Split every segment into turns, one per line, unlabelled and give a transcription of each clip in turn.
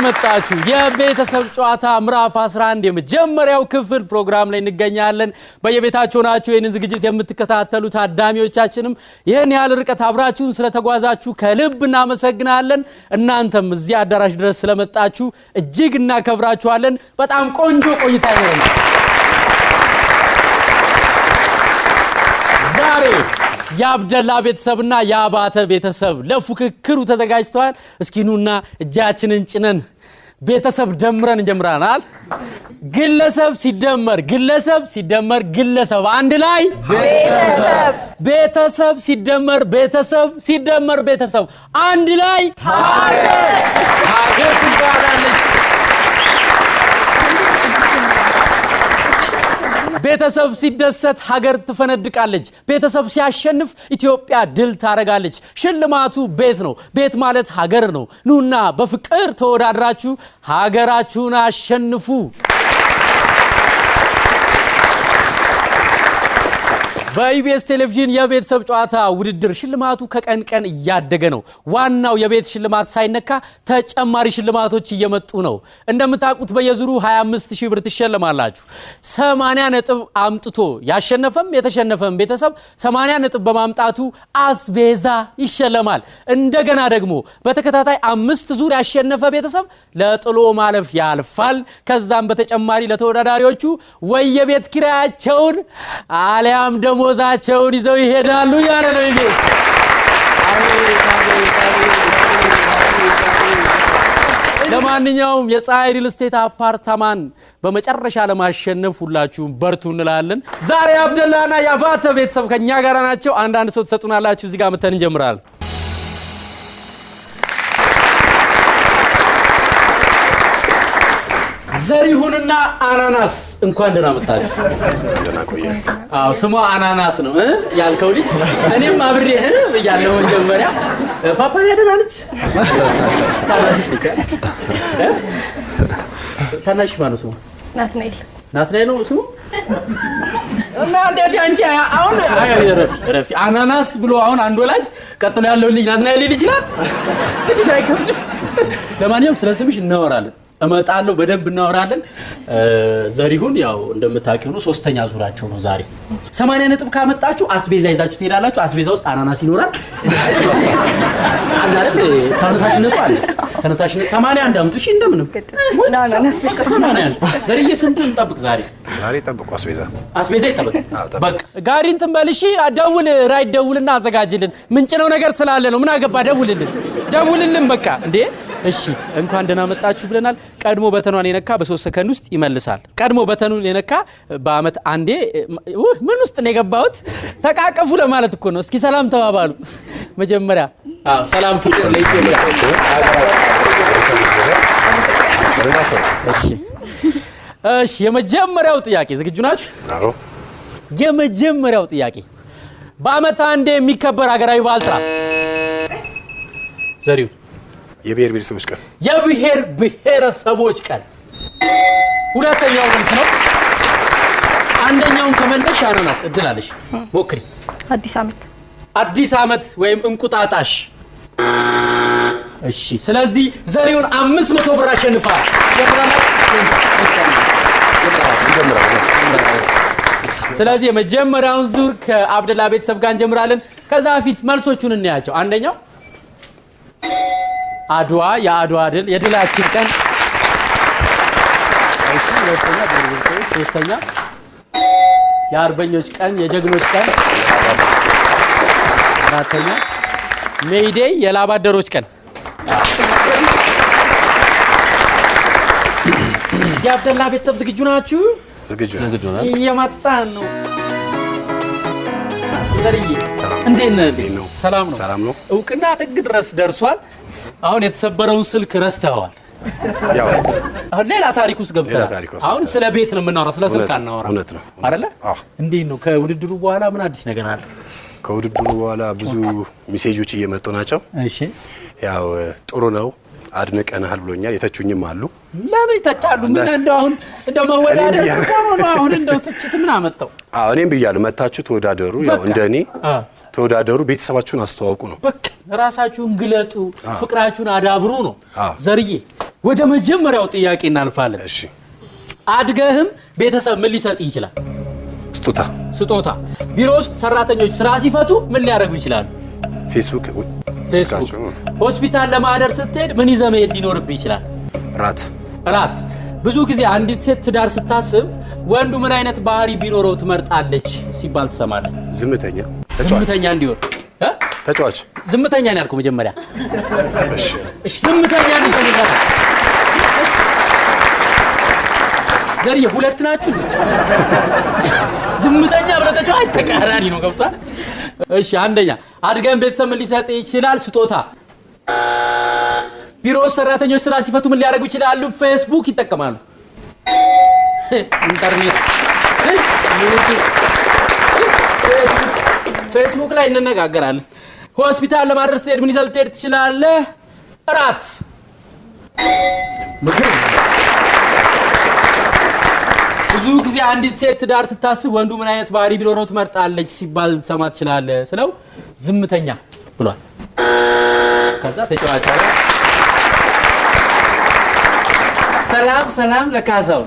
መጣችሁ የቤተሰብ ጨዋታ ምዕራፍ 11 የመጀመሪያው ክፍል ፕሮግራም ላይ እንገኛለን በየቤታችሁ ናችሁ ይሄንን ዝግጅት የምትከታተሉ ታዳሚዎቻችንም ይሄን ያህል ርቀት አብራችሁን ስለተጓዛችሁ ከልብ እናመሰግናለን እናንተም እዚህ አዳራሽ ድረስ ስለመጣችሁ እጅግ እናከብራችኋለን በጣም ቆንጆ ቆይታ ይኖረናል ዛሬ ያብደላ ቤተሰብና ያባተ ቤተሰብ ለፉክክሩ ተዘጋጅተዋል እስኪኑና እጃችንን ጭነን ቤተሰብ ደምረን እንጀምራናል ግለሰብ ሲደመር ግለሰብ አንድ ላይ ቤተሰብ ሲደመር ቤተሰብ አንድ ላይ ሀገር ትባላለች ቤተሰብ ሲደሰት ሀገር ትፈነድቃለች ቤተሰብ ሲያሸንፍ ኢትዮጵያ ድል ታረጋለች ሽልማቱ ቤት ነው ቤት ማለት ሀገር ነው ኑና በፍቅር ተወዳድራችሁ ሀገራችሁን አሸንፉ በኢቢኤስ ቴሌቪዥን የቤተሰብ ጨዋታ ውድድር ሽልማቱ ከቀን ቀን እያደገ ነው ዋናው የቤት ሽልማት ሳይነካ ተጨማሪ ሽልማቶች እየመጡ ነው እንደምታውቁት በየዙሩ 25000 ብር ትሸለማላችሁ 80 ነጥብ አምጥቶ ያሸነፈም የተሸነፈም ቤተሰብ 80 ነጥብ በማምጣቱ አስቤዛ ይሸለማል እንደገና ደግሞ በተከታታይ 5 ዙር ያሸነፈ ቤተሰብ ለጥሎ ማለፍ ያልፋል ከዛም በተጨማሪ ለተወዳዳሪዎቹ ወየቤት ኪራያቸውን አሊያም ደግሞ ሞዛቸውን ይዘው ይሄዳሉ ያለ ነው ኢቢኤስ ለማንኛውም የፀሐይ ሪል ስቴት አፓርታማን በመጨረሻ ለማሸነፍ ሁላችሁም በርቱ እንላለን ዛሬ አብደላና ያባተ ቤተሰብ ከኛ ጋር ናቸው አንድ ሰው ተሰጡናላችሁ እዚህ ጋር መተን እንጀምራለን ዘሪሁንና አናናስ እንኳን ደህና መጣችሁ
ደህና ቆየ
ስሟ አናናስ ነው ያልከው ልጅ እኔም አብሬ ያለው መጀመሪያ ፓፓያ ደህና ነች ታናሽ ማነው ስሙ ናትናኤል ነው ስሙ እና እንዴት አንቺ አሁን ረፊ አናናስ ብሎ አሁን አንድ ወላጅ ቀጥሎ ያለው ልጅ ናትናኤል ልጅ ይላል ትንሽ አይከብድም ለማንኛውም ስለስምሽ እናወራለን እመጣለሁ በደንብ እናወራለን ዘሪሁን ያው እንደምታውቁ ነው ሶስተኛ ዙራቸው ነው ዛሬ 80 ነጥብ ካመጣችሁ አስቤዛ ይዛችሁ ትሄዳላችሁ አስቤዛ ውስጥ አናናስ ይኖራል አንዳንድ ተነሳሽነቱ አለ ተነሳሽነት 81 አምጡ እሺ እንደምንም አናናስ 81 ዘሪዬ ስንት እንጠብቅ ዛሬ
ጠብቁ
አስቤዛ ይጠብቅ በቃ ጋሪን ትንበልሺ ደውል ራይድ ደውልና አዘጋጅልን ምንጭ ነው ነገር ስላለ ነው ምን አገባ ደውልልን በቃ እንዴ እሺ እንኳን ደህና መጣችሁ ብለናል ቀድሞ በተኗን የነካ በ3 ሰከንድ ውስጥ ይመልሳል ቀድሞ በተኑን የነካ በአመት አንዴ ምን ውስጥ ነው የገባሁት ተቃቀፉ ለማለት እኮ ነው እስኪ ሰላም ተባባሉ መጀመሪያ ሰላም ፍቅር ለኢትዮጵያ እሺ የመጀመሪያው ጥያቄ ዝግጁ ናችሁ
አዎ
የመጀመሪያው ጥያቄ በአመት አንዴ የሚከበር ሀገራዊ በዓል ጥራ ዘሪው
የብሔር ብሔረሰቦች ቀን
የብሔር ብሔረሰቦች ቀን ሁለተኛው መልስ ነው አንደኛውን ከመለሽ አናናስ እድላለሽ ሞክሪ አዲስ አመት ወይም እንቁጣጣሽ እሺ ስለዚህ ዘሪውን 500 ብር አሸንፋል ስለዚህ የመጀመሪያውን ዙር ከአብደላ ቤተሰብ ጋር እንጀምራለን ከዛ ፊት መልሶቹን እንያቸው አንደኛው አድዋ የአድዋ ድል የድላችን ቀን እሺ ሶስተኛ የአርበኞች ቀን የጀግኖች ቀን አራተኛ ሜይዴይ የላባደሮች ቀን ያብደላ ቤተሰብ ዝግጁ ናችሁ
ዝግጁ ነን
እየመጣን ነው ዘሪዬ እንዴት ነው ሰላም ነው እውቅና ጥግ ድረስ ደርሷል አሁን የተሰበረውን ስልክ ረስተዋል
ያው
አሁን ሌላ ታሪክ ውስጥ ገብተናል አሁን ስለ ቤት ነው የምናወራው ስለ ስልክ አናወራም
እውነት ነው
አይደለ እንዴት ነው ከውድድሩ በኋላ ምን አዲስ ነገር አለ
ከውድድሩ በኋላ ብዙ ሜሴጆች እየመጡ ናቸው
እሺ
ያው ጥሩ ነው አድንቀናል ብሎኛል የተቹኝም አሉ
ለምን ይተቻሉ ምን እንደው መወዳደር ነው አሁን እንደው ትችት ምን አመጣው
እኔም ብያለሁ መታችሁ ተወዳደሩ ያው እንደኔ ተወዳደሩ ቤተሰባችሁን አስተዋውቁ ነው
በቃ ራሳችሁን ግለጡ ፍቅራችሁን አዳብሩ ነው ዘርዬ ወደ መጀመሪያው ጥያቄ እናልፋለን
እሺ
አድገህም ቤተሰብ ምን ሊሰጥ ይችላል ስጦታ ቢሮ ውስጥ ሰራተኞች ስራ ሲፈቱ ምን ሊያደርጉ ይችላሉ
ፌስቡክ
ሆስፒታል ለማደር ስትሄድ ምን ይዘህ መሄድ ሊኖርብህ ይችላል ራት ብዙ ጊዜ አንዲት ሴት ትዳር ስታስብ ወንዱ ምን አይነት ባህሪ ቢኖረው ትመርጣለች ሲባል ትሰማለህ ዝምተኛ እንዲሆን
ተጫዋች
ዝምተኛ ነው ያልኩት መጀመሪያ እሺ ዝምተኛ ነው ይፈልጋል ዘርዬ ሁለት ናችሁ ዝምተኛ ብለታችሁ ተቃራኒ ነው ገብቷል እሺ አንደኛ አድገን ቤተሰብ ምን ሊሰጥ ይችላል ስጦታ ቢሮ ሰራተኞች ስራ ሲፈቱ ምን ሊያደርጉ ይችላሉ ፌስቡክ ይጠቀማሉ ኢንተርኔት ፌስቡክ ላይ እንነጋገራለን ሆስፒታል ለማድረስ ስትሄድ ምን ይዘህ ልትሄድ ትችላለህ ራት ምግብ ብዙ ጊዜ አንዲት ሴት ትዳር ስታስብ ወንዱ ምን አይነት ባህሪ ቢኖረው ትመርጣለች ሲባል ሰማ ትችላለህ ስለው ዝምተኛ ብሏል ከዛ ተጫዋች ሰላም ለካሳው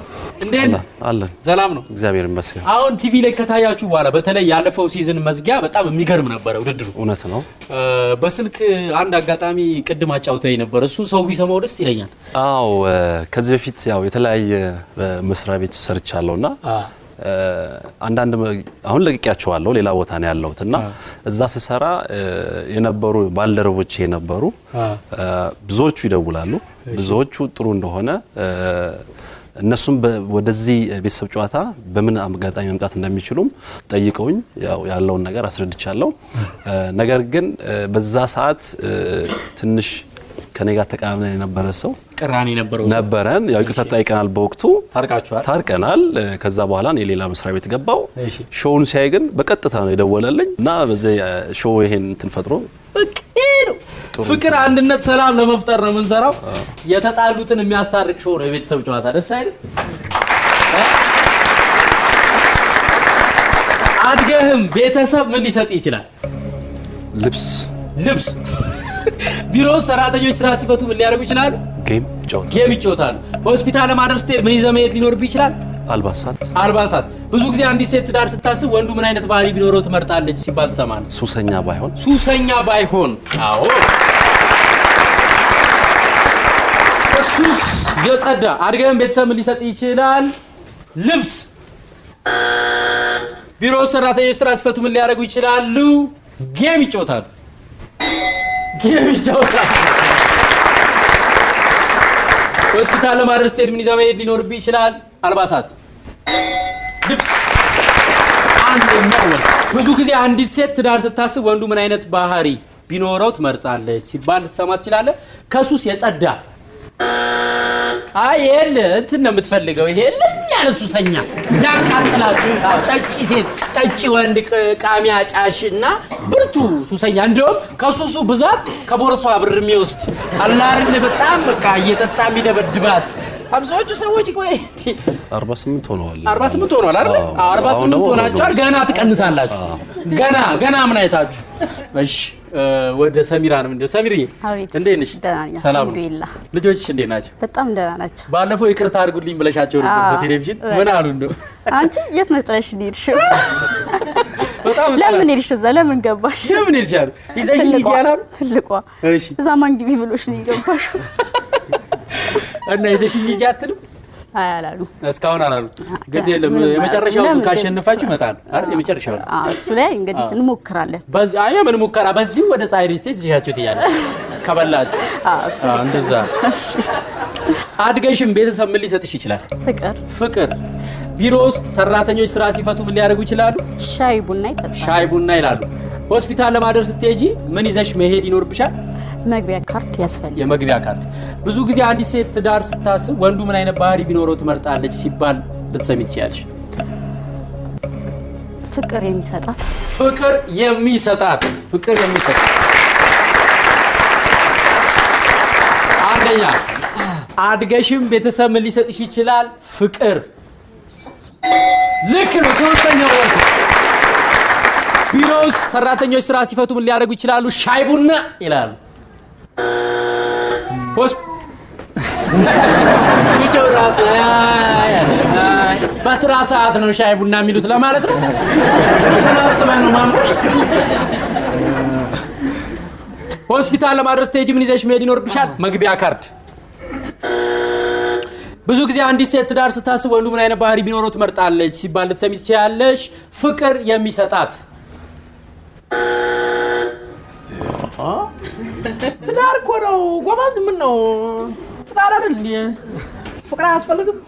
እንዴት
አለን
ሰላም ነው
እግዚአብሔር ይመስገን
አሁን ቲቪ ላይ ከታያችሁ በኋላ በተለይ ያለፈው ሲዝን መዝጊያ በጣም የሚገርም ነበር ውድድሩ
እውነት ነው
በስልክ አንድ አጋጣሚ ቅድም አጫውተኝ ነበር እሱ ሰው ቢሰማው ደስ ይለኛል
አው ከዚህ በፊት ያው የተለያየ መስሪያ ቤት ሰርቻለሁና አንዳንድ አሁን ለቅቄያቸዋለሁ ሌላ ቦታ ነው ያለሁትና እዛ ስሰራ የነበሩ ባልደረቦቼ የነበሩ ብዙዎቹ ይደውላሉ ብዙዎቹ ጥሩ እንደሆነ እነሱም ወደዚህ ቤተሰብ ጨዋታ በምን አጋጣሚ መምጣት እንደሚችሉም ጠይቀውኝ ያለውን ነገር አስረድቻለሁ ነገር ግን በዛ ሰዓት ትንሽ ከኔ ጋር ተቃራኒ የነበረ ሰው
ቅራኔ
ነበረን ያው ይቅርታ ጠይቀናል በወቅቱ ታርቀናል ከዛ በኋላ እኔ ሌላ መስሪያ ቤት ገባው ሾውን ሲያይ ግን በቀጥታ ነው የደወለልኝ እና በዚህ ሾው ይሄን እንትን ፈጥሮ
ፍቅር አንድነት ሰላም ለመፍጠር ነው የምንሰራው የተጣሉትን የሚያስታርቅ ሾው ነው የቤተሰብ ጨዋታ ደስ አይደል አድገህም ቤተሰብ ምን ሊሰጥ ይችላል ልብስ ቢሮ ሰራተኞች ስራ ሲፈቱ ምን ሊያደርጉ ይችላል ጌም ይጫወታሉ ሆስፒታል ለማድረስ ስትሄድ ምን ይዘህ መሄድ ሊኖርብህ ይችላል አልባሳት ብዙ ጊዜ አንዲት ሴት ትዳር ስታስብ ወንዱ ምን አይነት ባህሪ ቢኖረው ትመርጣለች ሲባል ትሰማለህ ሱሰኛ ባይሆን አዎ እሱስ የጸዳ አድገን ቤተሰብ ምን ሊሰጥ ይችላል ልብስ ቢሮ ሰራተኞች ስራ ሲፈቱ ምን ሊያደርጉ ይችላሉ ጌም ይጫወታሉ ሆስፒታል ለማድረስ ስትሄድ ምን ይዘህ መሄድ ሊኖርብህ ይችላል አልባሳት ልብስ አንደኛው ብዙ ጊዜ አንዲት ሴት ትዳር ስታስብ ወንዱ ምን አይነት ባህሪ ቢኖረው ትመርጣለች ሲባል ትሰማ ትችላለህ ከሱስ የጸዳ አይል እንትን ነው የምትፈልገው ይሄን ያለሱሰኛ ያቃጥላችሁ ጠጪ ሴት ጠጪ ወንድ ቃሚያ ጫሽና ብርቱ ሱሰኛ እንደውም ከሱሱ ብዛት ከቦርሷ ብር የሚወስድ አላርን በጣም በቃ እየጠጣ የሚደበድባት አብዛኞቹ ሰዎች ቆይ
48 ሆነዋል
አይደል 48 ሆናችኋል ገና ትቀንሳላችሁ ገና ምን አይታችሁ እሺ ወደ ሰሚራ ነው እንዴ ሰሚርዬ እንዴት ነሽ ሰላም
አልሐምዱሊላህ
ልጆችሽ እንዴት ናቸው
በጣም ደህና ናቸው
ባለፈው ይቅርታ አድርጉልኝ ብለሻቸው ነበር በቴሌቪዥን ምን አሉ እንደው
አንቺ የት ነው ጥለሽ ሄድሽው በጣም ለምን ሄድሽ እዛ ለምን ገባሽ
ለምን ሄድሻል ይዘሽ ልጅ ያላሉ
ትልቋ
እሺ
እዛ ማን ግቢ ብሎሽ ነው የገባሽው
እና ይዘሽ ልጅ አትልም
አያላሉ
እስካሁን አላሉ ግድ የለም የመጨረሻው ካሸነፋችሁ ይመጣል አይደል የመጨረሻው
እሱ ላይ እንግዲህ እንሞክራለን
በዚህ ምን ሙከራ በዚህ ወደ ፀሐይ ስቴት ይሻችሁ ትያለሽ ከበላችሁ እንደዛ አድገሽም ቤተሰብ ምን ሊሰጥሽ ይችላል ፍቅር ቢሮ ውስጥ ሰራተኞች ስራ ሲፈቱ ምን ሊያደርጉ ይችላሉ ሻይ ቡና ይላሉ ሆስፒታል ለማደር ስትሄጂ ምን ይዘሽ መሄድ ይኖርብሻል
መግቢያ ካርድ ያስፈልጋል
የመግቢያ ካርድ ብዙ ጊዜ አንዲት ሴት ትዳር ስታስብ ወንዱ ምን አይነት ባህሪ ቢኖረው ትመርጣለች ሲባል ልትሰሚ ትችያለሽ ፍቅር የሚሰጣት አንደኛ አድገሽም ቤተሰብ ምን ሊሰጥሽ ይችላል ፍቅር ልክ ነው ሶስተኛው ወርስ ቢሮ ውስጥ ሰራተኞች ስራ ሲፈቱ ምን ሊያደርጉ ይችላሉ ሻይ ቡና ይላሉ ቹቾ ራስ በስራ ሰዓት ነው ሻይ ቡና የሚሉት ለማለት ነው ምናምን ነው ማምሮሽ ሆስፒታል ለማድረስ ስቴጅ ምን ይዘሽ መሄድ ይኖርብሻል መግቢያ ካርድ ብዙ ጊዜ አንዲት ሴት ትዳር ስታስብ ወንዱ ምን አይነት ባህሪ ቢኖረው ትመርጣለች ሲባል ልትሰሚ ትችያለሽ ፍቅር የሚሰጣት ትዳር እኮ ነው ጎበዝ ምን ነው ትዳር አይደል ፍቅር አያስፈልግም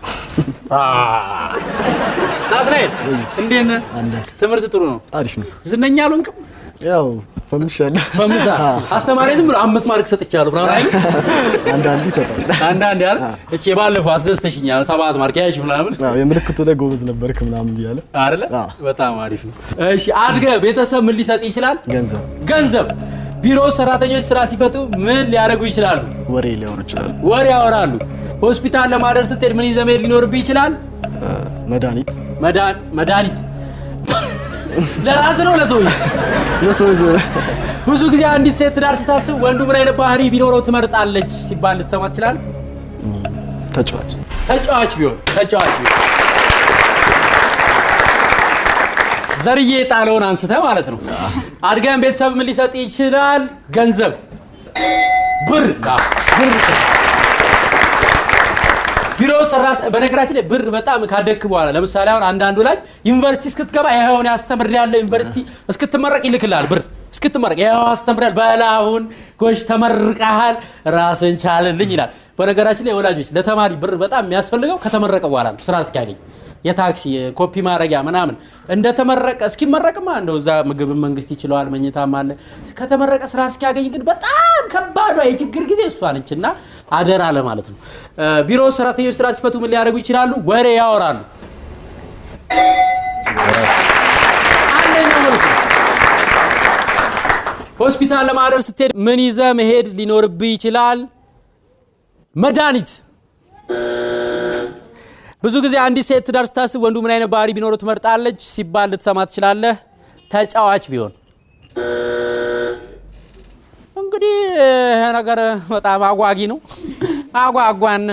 ናትናኤል እንዴት ነህ ትምህርት ጥሩ ነው
አሪፍ ነው
ዝነኛ አልሆንክም
ያው ፈምሳ
አስተማሪ ዝም ብሎ 5 ማርክ ሰጥቻለሁ ብራው አይደል
አንዳንዴ ይሰጣል
አንዳንዴ አይደል እቺ ባለፈው አስደስተሽኛል 7 ማርክ ያይሽ ምናምን
አዎ የምልክቱ ላይ ጎበዝ ነበርክ ምናምን ይያለ
አይደል በጣም አሪፍ ነው እሺ አድገ ቤተሰብ ምን ሊሰጥ ይችላል ገንዘብ ቢሮ ሰራተኞች ስራ ሲፈቱ ምን ሊያደርጉ ይችላሉ
ወሬ ሊያወሩ ይችላሉ
ወሬ ያወራሉ ሆስፒታል ለማድረስ ስትሄድ ምን ይዘህ መሄድ ሊኖርብህ ይችላል መድኃኒት ለራስ ነው ለሰው ብዙ ጊዜ አንዲት ሴት ትዳር ስታስብ ወንዱ ምን አይነት ባህሪ ቢኖረው ትመርጣለች ሲባል ልትሰማ ትችላል ተጫዋች ቢሆን ዘርዬ ጣለውን አንስተ ማለት ነው አድገን ቤተሰብ ምን ሊሰጥ ይችላል ገንዘብ ብር ቢሮ ሰራት በነገራችን ላይ ብር በጣም ካደክ በኋላ ለምሳሌ አሁን አንዳንዱ ላይ ዩኒቨርሲቲ እስክትገባ ይሄውን ያስተምራል ዩኒቨርሲቲ እስክትመረቅ ይልክላል ብር እስክትመረቅ ይሄው አስተምራል ባላሁን ጎሽ ተመርቀሃል ራስን ቻልልኝ ይላል በነገራችን ላይ ወላጆች ለተማሪ ብር በጣም የሚያስፈልገው ከተመረቀ በኋላ ነው ስራ እስኪያገኝ የታክሲ ኮፒ ማረጊያ ምናምን እንደተመረቀ እስኪመረቅማ እንደው እዛ ምግብ መንግስት ይችላል መኝታም አለ ከተመረቀ ስራ እስኪያገኝ ግን በጣም ከባድ የችግር ጊዜ እሷ ነችና አደራ ለማለት ነው ቢሮ ሰራተኞች ስራ ሲፈቱ ምን ሊያደርጉ ይችላሉ ወሬ ያወራሉ ሆስፒታል ለማድረስ ስትሄድ ምን ይዘህ መሄድ ሊኖርብህ ይችላል መድኃኒት ብዙ ጊዜ አንዲት ሴት ትዳር ስታስብ ወንዱ ምን አይነት ባህሪ ቢኖረው ትመርጣለች ሲባል ልትሰማ ትችላለህ ተጫዋች ቢሆን እንግዲህ ነገር በጣም አጓጊ ነው አጓጓን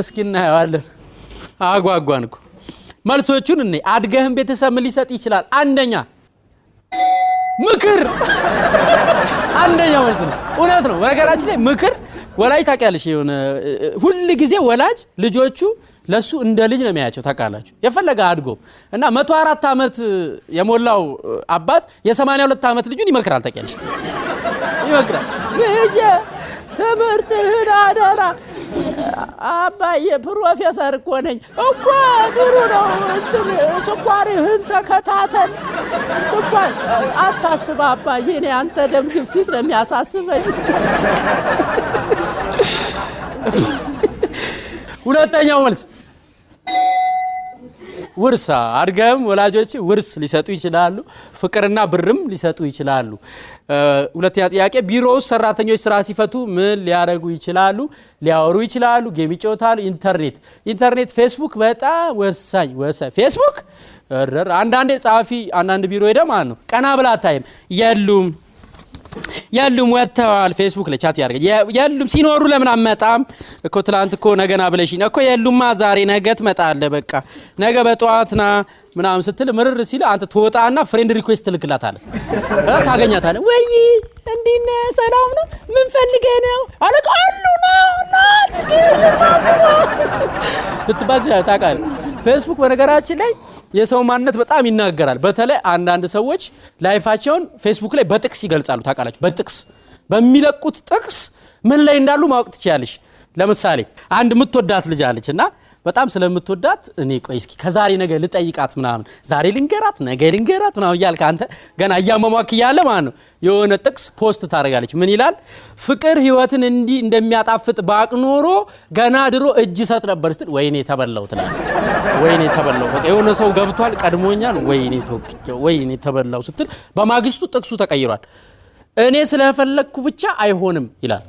እስኪ እናየዋለን አጓጓን እኮ መልሶቹን እኔ አድገህም ቤተሰብ ምን ሊሰጥ ይችላል አንደኛ ምክር አንደኛው ማለት ነው እውነት ነው በነገራችን ላይ ምክር ወላጅ ታውቂያለሽ የሆነ ሁሉ ጊዜ ወላጅ ልጆቹ ለሱ እንደ ልጅ ነው የሚያያቸው ታውቃላችሁ የፈለገ አድጎ እና 104 አመት የሞላው አባት የ82 አመት ልጁን ይመክራል ታውቂያለሽ ይመክራል ትምህርትህን አደራ አባዬ ፕሮፌሰር እኮ ነኝ እኮ ጥሩ ነው ስኳርህን ተከታተል ስኳር አታስብ አባዬ እኔ አንተ ደም ግፊት ነው የሚያሳስበኝ ሁለተኛው መልስ ውርስ አድገም ወላጆች ውርስ ሊሰጡ ይችላሉ ፍቅርና ብርም ሊሰጡ ይችላሉ ሁለተኛ ጥያቄ ቢሮ ሰራተኞች ስራ ሲፈቱ ምን ሊያደርጉ ይችላሉ ሊያወሩ ይችላሉ ጌም ይጫወታሉ ኢንተርኔት ፌስቡክ በጣም ወሳኝ ፌስቡክ አንዳንዴ ጻፊ አንዳንድ ቢሮ ሄደማ ነው ቀና ብላ ታይም ያሉም ወጣዋል ፌስቡክ ላይ ቻት ያርገ ያሉም ሲኖሩ ለምን አመጣም እኮ ትላንት እኮ ነገና ብለሽኝ እኮ ያሉማ ዛሬ ነገ ትመጣለ በቃ ነገ በጧትና ምናምን ስትል ምርር ሲል አንተ ተወጣና ፍሬንድ ሪኩዌስት ልክላታለ ታገኛታለ ወይ እንዴነ ሰላም ነው ምን ፈልገህ ነው አለቃሉ ነው ናት ልትባል ታውቃለህ ፌስቡክ በነገራችን ላይ የሰው ማንነት በጣም ይናገራል በተለይ አንዳንድ ሰዎች ላይፋቸውን ፌስቡክ ላይ በጥቅስ ይገልጻሉ ታውቃላችሁ በጥቅስ በሚለቁት ጥቅስ ምን ላይ እንዳሉ ማወቅ ትችያለሽ ለምሳሌ አንድ ምትወዳት ልጅ አለችና በጣም ስለምትወዳት እኔ ቆይ እስኪ ከዛሬ ነገ ልጠይቃት ምናምን ዛሬ ልንገራት ነገ ልንገራት ነው ያልካ አንተ ገና ያያመማክ ያለ ማን ነው የሆነ ጥቅስ ፖስት ታደርጋለች ምን ይላል ፍቅር ህይወትን እንዲ እንደሚያጣፍጥ ባቅኖሮ ገና ድሮ እጅ ሰጥ ነበር ስትል ወይኔ ተበላው ትላለህ ወይኔ ተበላው በቃ የሆነ ሰው ገብቷል ቀድሞኛል ወይኔ ተበላው ስትል በማግስቱ ጥቅሱ ተቀይሯል እኔ ስለፈለኩ ብቻ አይሆንም ይላል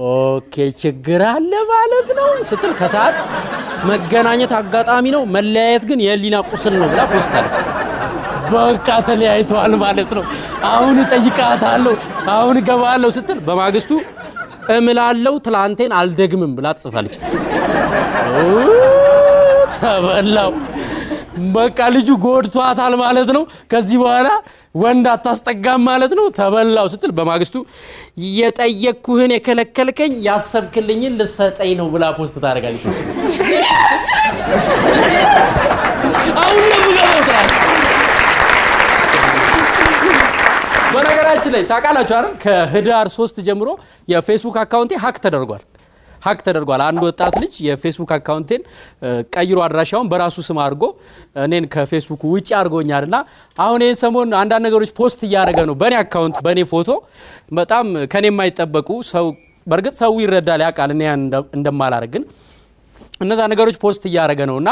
ኦኬ ችግር አለ ማለት ነው ስትል ከሰዓት መገናኘት አጋጣሚ ነው መለያየት ግን የሊና ቁስል ነው ብላ ፖስት አለች በቃ ተለያይተዋል ማለት ነው አሁን ጠይቃታለሁ አሁን ገባለሁ ስትል በማግስቱ እምላለው ትላንቴን አልደግምም ብላ ጽፋለች ተበላው በቃ ልጁ ጎድቷታል ማለት ነው ከዚህ በኋላ ወንድ አታስጠጋም ማለት ነው ተበላው ስትል በማግስቱ የጠየቅኩህን የከለከልከኝ ያሰብክልኝን ልሰጠኝ ነው ብላ ፖስት ታደርጋለች አሁን ለምገባው በነገራችን ላይ ታውቃላችሁ አይደል ከህዳር 3 ጀምሮ የፌስቡክ አካውንቴ ሃክ ተደርጓል አንድ ወጣት ልጅ የፌስቡክ አካውንቴን ቀይሮ አድራሻውን በራሱ ስም አድርጎ እኔን ከፌስቡክ ውጪ አድርጎኛልና አሁን ይሄን ሰሞን አንዳንድ ነገሮች ፖስት እያደረገ ነው በኔ አካውንት በኔ ፎቶ በጣም ከኔ የማይጠበቁ ሰው በርግጥ ሰው ይረዳል ያውቃል እኔ እንደማላረግ ግን እነዛ ነገሮች ፖስት እያደረገ ነውና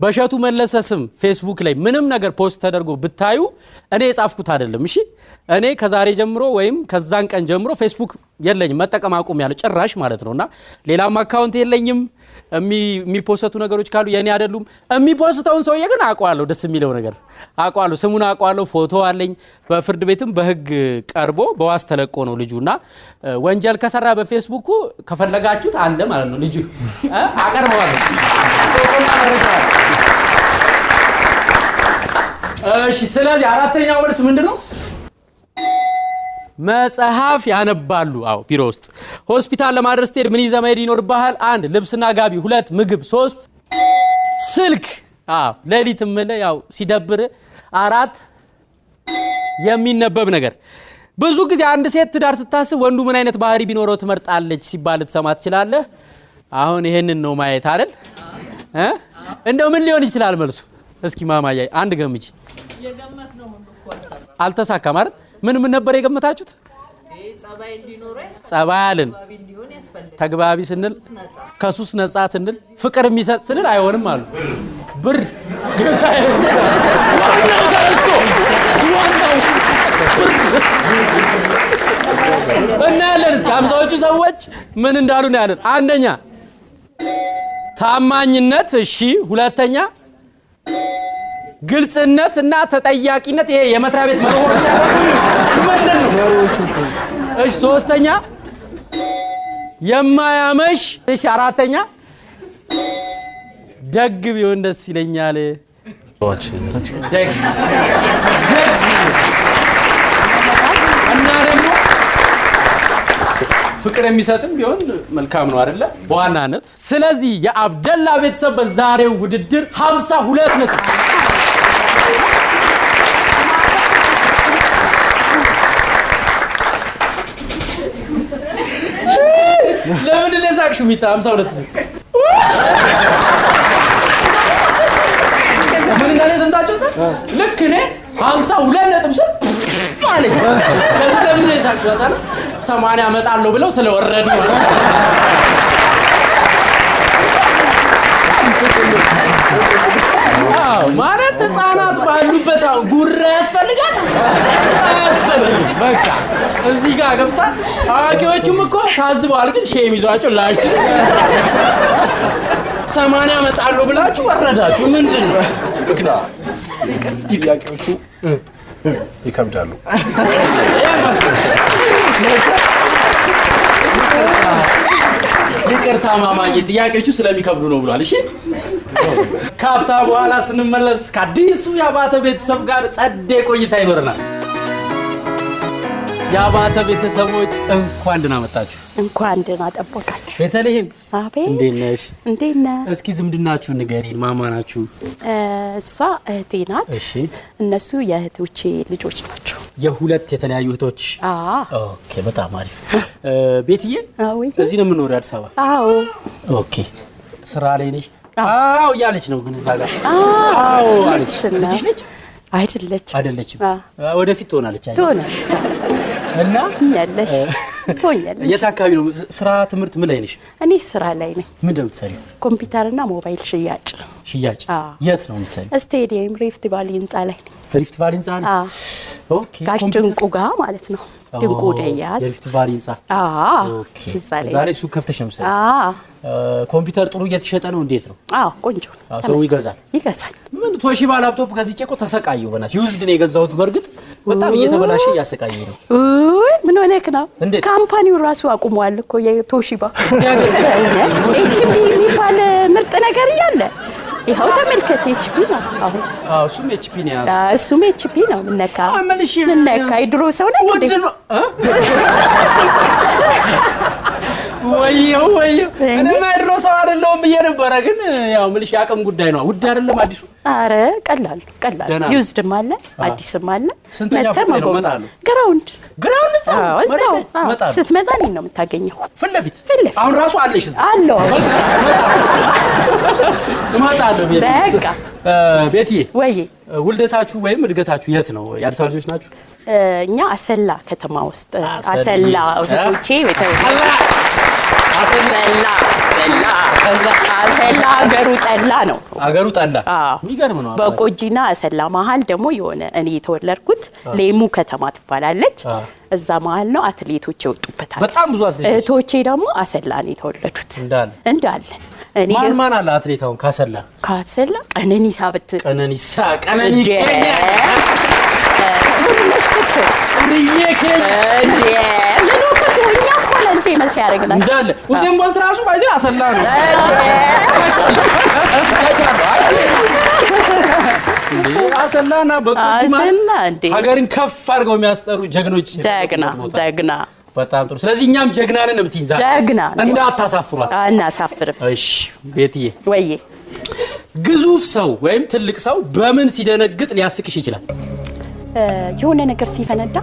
በሸቱ መለሰ ስም ፌስቡክ ላይ ምንም ነገር ፖስት ተደርጎ ብታዩ እኔ የጻፍኩት አይደለም እሺ እኔ ከዛሬ ጀምሮ ወይም ከዛን ቀን ጀምሮ ፌስቡክ የለኝም መጠቀም አቁም ያለው ጭራሽ ማለት ነውና ሌላም አካውንት የለኝም የሚፖስቱ ነገሮች ካሉ የኔ አይደሉም የሚፖስተውን ሰውዬ ግን አቋዋለሁ ደስ የሚለው ነገር አቋዋለሁ ስሙን አቋዋለሁ ፎቶ አለኝ በፍርድ ቤትም በህግ ቀርቦ በዋስ ተለቆ ነው ልጁና ወንጀል ከሰራ በፌስቡክ ከፈለጋችሁት አለ ማለት ነው ልጁ አቀርበዋለሁ ፎቶና መረጃ እሺ ስለዚህ አራተኛው መልስ ምንድነው መጽሐፍ ያነባሉ አው ቢሮ ውስጥ ሆስፒታል ለማድረስ ሄድ ምን ይዘህ መሄድ ይኖርብሃል 1 ልብስና ጋቢ 2 ምግብ 3 ስልክ ሌሊትም ያው ሲደብር 4 የሚነበብ ነገር ብዙ ጊዜ አንድ ሴት ትዳር ስታስብ ወንዱ ምን አይነት ባህሪ ቢኖረው ትመርጣለች ሲባል ተሰማ ትችላለህ አሁን ይሄንን ነው ማየት አይደል እንደው ምን ሊሆን ይችላል መልሱ እስኪ ማማዬ አንድ ገምጂ የገመት ነው አልተሳካም አይደል ምን ነበር የገመታችሁት ጸባይ እንዲኖረው ጸባያልን ተግባቢ ስንል ከሱስ ነፃ ስንል ፍቅር የሚሰጥ ስንል አይሆንም አሉ ብር ገታዬ እና ያለን እስከ 50ዎቹ ሰዎች ምን እንዳሉ ነው ያለን አንደኛ ታማኝነት እሺ ሁለተኛ ግልጽነት እና ተጠያቂነት ይሄ የመስሪያ ቤት መርሆች ምንድን ነው እሺ ሶስተኛ የማያመሽ እሺ አራተኛ ደግ ቢሆን ደስ ይለኛል ደግ እና ደግሞ ፍቅር የሚሰጥም ቢሆን መልካም ነው አይደለ በዋናነት ስለዚህ የአብደላ ቤተሰብ በዛሬው ውድድር 52 ነጥብ ለምን ለዛክሹ ሚታ 52 ምን እንደሰምታችሁ ልክ እኔ 52 ነጥብ ማለት ለምን ለዛክሹ አታለ 80 አመጣለሁ ብለው ስለወረዱ ማለት ህፃናት ባሉበት ጉራ ያስፈልጋል በቃ እዚህ ጋር ገብታ አዋቂዎቹም እኮ ታዝበዋል ግን ሼም ይዟቸው ላሽ 80 አመጣለሁ ብላችሁ ወረዳችሁ ምንድነው
ጥያቄዎቹ ይከብዳሉ
ይቅርታ ማማዬ ጥያቄዎቹ ስለሚከብዱ ነው ብሏል እሺ ካፍታ በኋላ ስንመለስ ከአዲሱ የአባተ ቤተሰብ ጋር ጸዴ ቆይታ ይኖርናል የአባተ ቤተሰቦች እንኳን ደህና መጣችሁ
እንኳን ደህና ጠበቃችሁ
ቤተልሔም
አቤት
እንዴት ነሽ እስኪ ዝምድናችሁ ንገሪን ማማ ናችሁ
እሷ እህቴ ናት
እሺ
እነሱ የእህቶቼ ልጆች ናቸው
የሁለት የተለያዩ እህቶች ኦኬ በጣም አሪፍ ቤትዬ እዚህ ነው የምኖረው አዲስ አበባ
አዎ ኦኬ
ስራ ላይ ነሽ ያለች ነው ግን እዛ ጋር አለች ልጅሽ ነች አይደለችም ወደፊት ትሆናለች እና
ያለሽ ትሆኛለሽ
የት አካባቢ ነው ስራ ትምህርት ምን ላይ ነሽ
እኔ ስራ ላይ ነኝ
ምን እንደምትሰሪው
ኮምፒውተርና ሞባይል ሽያጭ
የት ነው የምትሰሪው
ስቴዲየም ሪፍት ቫሊ ህንጻ ላይ ነኝ
ሪፍት ቫሊ ህንጻ ኦኬ
ጋሽንቁ ጋር ማለት ነው ድንቁ ደያስ
የቤተሰብ ህንጻ ኦኬ ዛሬ ሱቅ ከፍተሽ ነው መሰለኝ ኮምፒውተር ጥሩ እየተሸጠ ነው እንዴት ነው
ቆንጆ
ሰው ይገዛል ምን ቶሺባ ላፕቶፕ ገዝቼ እኮ ተሰቃየው በእናትሽ ዩዝድ ነው የገዛሁት በርግጥ በጣም እየተበላሸ ያሰቃየኝ ነው
ምን ሆነክ ነው ካምፓኒው ራሱ አቁሟል እኮ የቶሺባ ኤችፒ የሚባል ምርጥ ነገር ያለ ይሄው ተመልከት ኤችፒ ነው አሁን
እሱም ኤችፒ ነው ያለው
እሱም ኤችፒ ነው ምንነካ ይድሮ ሰው ነው እንዴ
ወይ እኔ ማድሮ ሰው አይደለም እየነበረ ግን ያው ምልሽ ያቀም ጉዳይ ነው ውድ አይደለም አዲሱ
አረ ቀላል ዩዝድ ማለ አዲስም አለ
ስንተኛ ፎቅ ነው መጣሉ
ግራውንድ
ሰው
ስትመጣ ነው የምታገኘው
ፍለፊት አሁን ራሱ አለሽ
አለው
ማጣለ
በቃ
ቤትዬ
ወይ
ውልደታችሁ ወይም እድገታችሁ የት ነው የአዲስ አበባ ልጆች ናችሁ
እኛ አሰላ ከተማ ውስጥ አሰላ ወጥቼ አሰላ አገሩ ጠላ የሚገርም ነው በቆጂና አሰላ መሃል ደግሞ የሆነ እኔ የተወለድኩት ሌሙ ከተማ ትባላለች እዛ መሃል ነው አትሌቶች ይወጡበታል
በጣም ብዙ አትሌቶች
እህቶቼ ደግሞ አሰላ ነው የተወለዱት እንዳለ እኔ
ማን አለ አትሌታውን ካሰላ
ቀነኒሳ ፌመስ ያደርግናል
እንዳለ ውዜን ቦልት ራሱ ባይዚ አሰላ ነው አሰላና በቆጂ ማለት ሀገርን ከፍ አድርገው የሚያስጠሩ ጀግኖች
ጀግና
በጣም ጥሩ ስለዚህ እኛም ጀግና ነን እምትይዛ
ጀግና
እንዳታሳፍሯት
አናሳፍርም
እሺ ቤትዬ
ወይዬ
ግዙፍ ሰው ወይም ትልቅ ሰው በምን ሲደነግጥ ሊያስቅሽ ይችላል
የሆነ ነገር ሲፈነዳ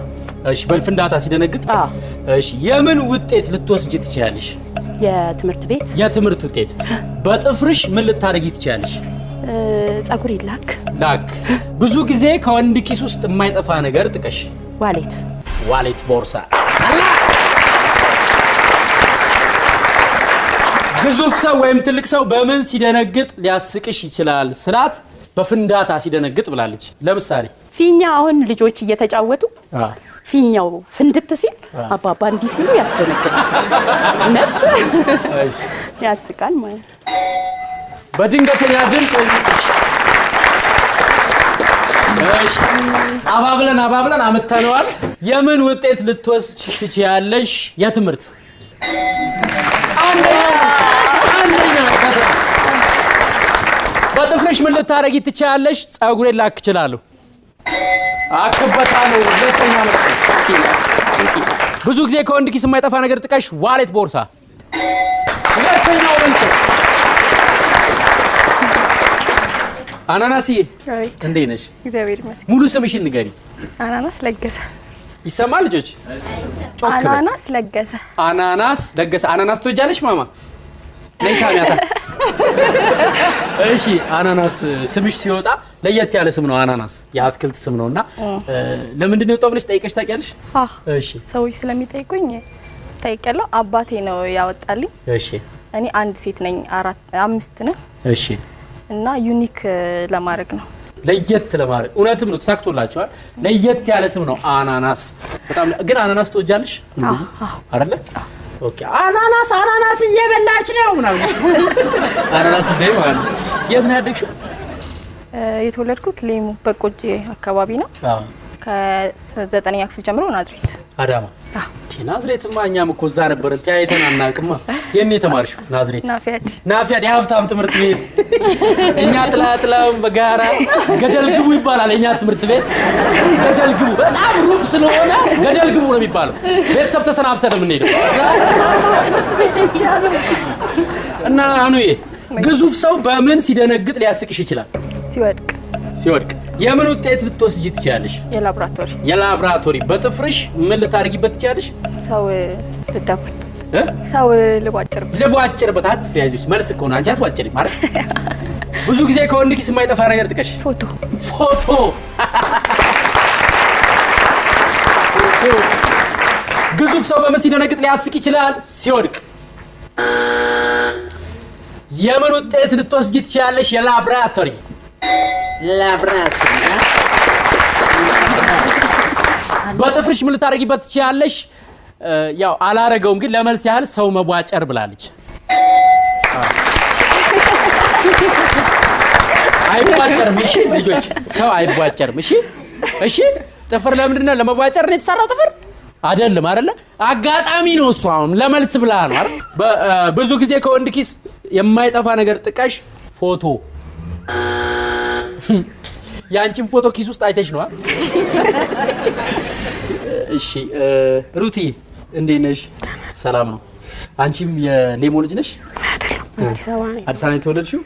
እሺ በልፍንዳታ ሲደነግጥ እሺ የምን ውጤት ልትወስጂ ትችያለሽ የትምህርት ውጤት በጥፍርሽ ምን ልታደርጊ ትችያለሽ
ጸጉር ይላክ
ብዙ ጊዜ ከወንድ ኪስ ውስጥ የማይጠፋ ነገር ጥቀሽ ዋሌት ቦርሳ ግዙፍ ሰው ወይም ትልቅ ሰው በምን ሲደነግጥ ሊያስቅሽ ይችላል ስላት በፍንዳታ ሲደነግጥ ብላለች ለምሳሌ
ፊኛ አሁን ልጆች እየተጫወቱ ፊኛው ፍንድት ሲል አባባ እንዲ ሲሉ ያስደነግጣል እነት ያስቃል ማለት
በድንገተኛ ድምጽ እሺ አባብለን አመጣነዋል የምን ውጤት ልትወስጂ ትችያለሽ የትምህርት አንደኛ በጥፍርሽ ምን ልታረጊ ትችያለሽ ጸጉሬን ላክ እችላለሁ አከበታለሁ ሁለተኛ ነው ብዙ ጊዜ ከወንድ ኪስ የማይጠፋ ነገር ጥቀሽ ዋሌት ቦርሳ ሁለተኛው መልስ አናናሲ እንዴት ነሽ
እግዚአብሔር ይመስገን
ሙሉ ስምሽን ንገሪ
አናናስ ለገሰ
ይሰማል ልጆች
አናናስ ለገሰ አናናስ ትወጃለሽ ማማ ነይ ሳሚያታ እሺ አናናስ ስምሽ ሲወጣ ለየት ያለ ስም ነው አናናስ የአትክልት ስም ነውና ለምንድን ነው የወጣው ብለሽ ጠይቀሽ ታውቂያለሽ እሺ ሰዎች ስለሚጠይቁኝ ጠይቀለው አባቴ ነው ያወጣልኝ
እሺ
እኔ አንድ ሴት ነኝ አምስት ነን
እሺ
እና ዩኒክ ለማድረግ ነው
ለየት ለማድረግ እውነትም ነው ተሳክቶላችኋል ለየት ያለ ስም ነው አናናስ በጣም ግን አናናስ ትወጃለሽ አይደለ ኦኬ አናናስ እየበላች ነው ምናምን አናናስ ደይ ማለት የት ነው ያደግሽው
የተወለድኩት ሌሙ በቆጂ አካባቢ ነው ከ9ኛ ክፍል ጀምሮ ናዝሬት
አዳማ ናዝሬት ማኛም እኮ እዛ ነበር ተያይተን አናቅማ የኔ ተማርሽው ናዝሬት ናፊያድ የሀብታም ትምህርት ቤት እኛ ጥላጥላው በጋራ ገደልግቡ ይባላል የኛ ትምህርት ቤት ገደልግቡ በጣም ሩቅ ስለሆነ ገደልግቡ ነው የሚባለው ቤተሰብ ተሰናብተን የምንሄደው እና አኑዬ ግዙፍ ሰው በምን ሲደነግጥ ሊያስቅሽ ይችላል ሲወድቅ የምን ውጤት ልትወስጂ ትችያለሽ የላብራቶሪ በጥፍርሽ ምን ልታርጊበት ትችያለሽ
ሰው ልቧጭርበት አትፍያለሽ መልስ እኮ ነው አንቺ አትዋጭሪ ማለት ብዙ ጊዜ ከወንድ ኪስ የማይጠፋ ነገር ጥቀሽ ፎቶ ግዙፍ ሰው በምን ሲደነግጥ ሊያስቅ ይችላል ሲወድቅ የምን ውጤት ልትወስጂ ትችያለሽ
በጥፍርሽ ምን ልታረጊበት ትችያለሽ? ያው አላረገውም ግን ለመልስ ያህል ሰው መቧጨር ብላለች። አይቧጨርም። እሺ ልጆች ሰው አይቧጨርም። እሺ ጥፍር ለምንድን ነው ለመቧጨር ነው የተሰራው? ጥፍር አይደለም አይደለ? አጋጣሚ ነው እሱ አሁን ለመልስ ብላ ነው አይደል? ብዙ ጊዜ ከወንድ ኪስ የማይጠፋ ነገር ጥቀሽ። ፎቶ ያንቺን ፎቶ ኪስ ውስጥ አይተሽ ነው? እሺ ሩቲ እንዴት ነሽ? ሰላም ነው? አንቺም የሌሞ ልጅ ነሽ?
አዲስ አበባ
የተወለድሽው?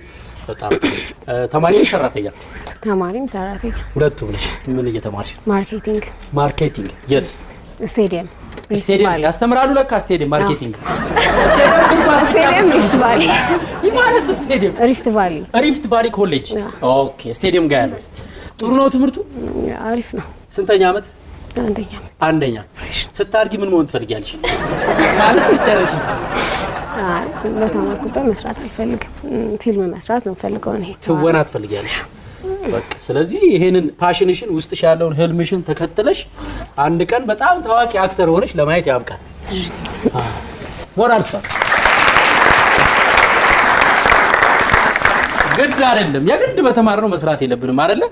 በጣም ተማሪ ነሽ ሰራተኛ?
ተማሪም ሰራተኛ
ሁለቱም ነሽ። ምን እየተማርሽ ነው? ማርኬቲንግ የት?
ስቴዲየም
ያስተምራሉ ለካ ስቴዲየም ማርኬቲንግ።
ስቴዲየም ሪፍት ቫሊ
ማለት ስቴዲየም ሪፍት ቫሊ ኮሌጅ። ኦኬ ስቴዲየም ጋር ያለው ጥሩ ነው ትምህርቱ?
አሪፍ ነው።
ስንተኛ ዓመት? አንደኛ። ስታድጊ ምን መሆን ትፈልጊያለሽ? ማለት ሲጨርሽ?
በተማርኩበት መስራት አልፈልግም። ፊልም መስራት ነው ፈልገው ነው።
ትወና ትፈልጊያለሽ? በቃ ስለዚህ ይሄንን ፓሽንሽን ውስጥሽ ያለውን ህልምሽን ተከትለሽ አንድ ቀን በጣም ታዋቂ አክተር ሆነሽ ለማየት ያብቃል። ሞራል ስታ ግድ አይደለም የግድ በተማርነው መስራት የለብንም አይደለ?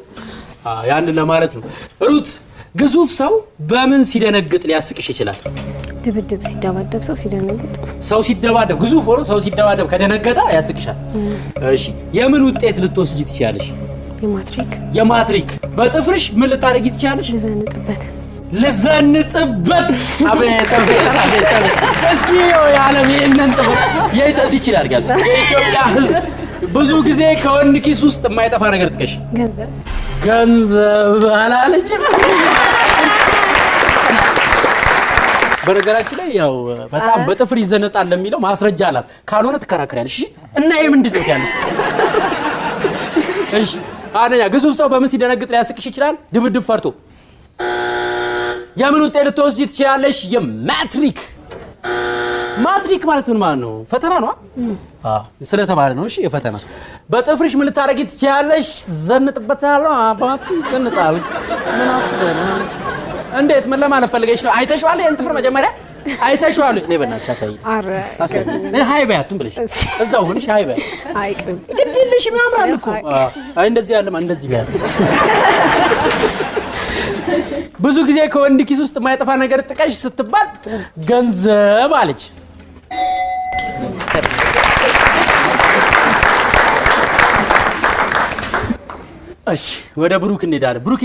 ያን ለማለት ነው። ሩት ግዙፍ ሰው በምን ሲደነግጥ ሊያስቅሽ ይችላል?
ድብድብ ሲደባደብ
ሰው ሲደባደብ ግዙፍ ሆኖ ሰው ሲደባደብ ከደነገጠ ያስቅሻል። እሺ የምን ውጤት ልትወስጂ ትችያለሽ? የማትሪክ በጥፍርሽ ምን ልታረጊ ትችያለሽ? ልዘንጥበት። አቤት እስኪ ያለም ይሄንን ጥፍር የት ይችላል ጋር የኢትዮጵያ ህዝብ ብዙ ጊዜ ከወንድ ኪስ ውስጥ የማይጠፋ ነገር ጥቀሽ። ገንዘብ አላለችም። በነገራችን ላይ ያው በጣም በጥፍር ይዘነጣል ለሚለው ማስረጃ አላት። ካልሆነ ትከራከሪያለሽ። እሺ እና ይሄ ምንድነው ያለሽ? እሺ አንደኛ ግዙፍ ሰው በምን ሲደነግጥ ሊያስቅሽ ይችላል? ድብድብ ፈርቶ። የምን ውጤት ልትወስጂ ትችያለሽ? ማትሪክ ማለት ምን ማለት ነው? ፈተና ነው። ስለተባለ ነው። እሺ የፈተና በጥፍርሽ ምን ልታረጊ ትችያለሽ? ዘንጥበታለሁ። አባትሽ ዘንጣል። ምን አስበና እንዴት ምን ለማለት ፈልገሽ ነው? አይተሽዋል? ይሄን ጥፍር መጀመሪያ አይተሽዋል? እኔ በእናትሽ አሳይ። ሃይ በያት ዝም ብለሽ እዛው ሆነሽ ሃይ በያት። አይቅም ግድልሽ የሚያምራል እኮ። አይ እንደዚህ ያለማ እንደዚህ በያት። ብዙ ጊዜ ከወንድ ኪስ ውስጥ የማይጠፋ ነገር ጥቀሽ ስትባል ገንዘብ አለች። እሺ ወደ ብሩክ እንሄዳለን። ብሩክ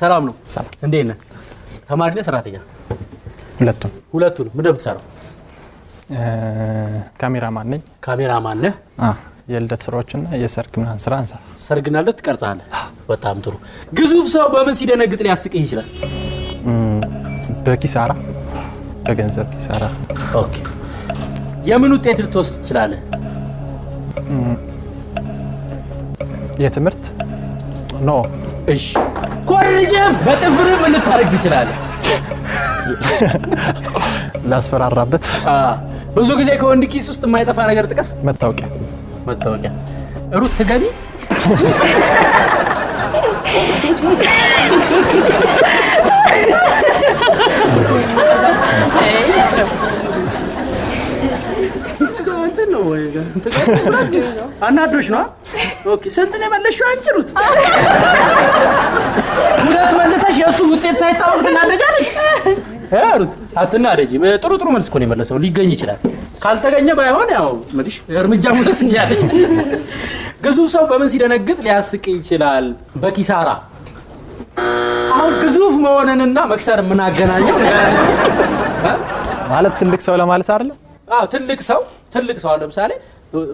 ሰላም ነው?
ሰላም።
እንዴት ነህ? ተማሪ ነህ ሰራተኛ? ሁለቱን ምን እንደምትሰራው?
ካሜራማን ነኝ።
ካሜራማን ነህ?
የልደት ስራዎችና የሰርግ ምናምን ስራ እንሰራ።
ሰርግና ልደት ትቀርጻለህ? በጣም ጥሩ። ግዙፍ ሰው በምን ሲደነግጥ ሊያስቅህ ይችላል?
በኪሳራ በገንዘብ ኪሳራ።
ኦኬ የምን ውጤት ልትወስድ ትችላለህ?
የትምህርት ኖ።
እሺ ኮሌጅም በጥፍርህ ምን ልታረግ ትችላለህ?
ላስፈራራበት።
ብዙ ጊዜ ከወንድ ኪስ ውስጥ የማይጠፋ ነገር ጥቀስ።
መታወቂያ።
ሩት ትገቢ? እንትን ነው ወይ አናዶሽ ነው? ኦኬ ስንት ነው የመለሽው አንቺ ሩት? ሁለት መልሰሽ የእሱ ውጤት ሳይታወቅ ትናደጃለሽ? ሩት አትናደጂ። ጥሩ መልስ እኮ ነው የመለሰው። ሊገኝ ይችላል። ካልተገኘ ባይሆን ያው ምንሽ እርምጃ መውሰድ ትችያለሽ። ግዙፍ ሰው በምን ሲደነግጥ ሊያስቅ ይችላል? በኪሳራ። አሁን ግዙፍ መሆንንና መክሰር ምን አገናኘው?
ማለት ትልቅ ሰው ለማለት አይደለ? ትልቅ ሰው ለምሳሌ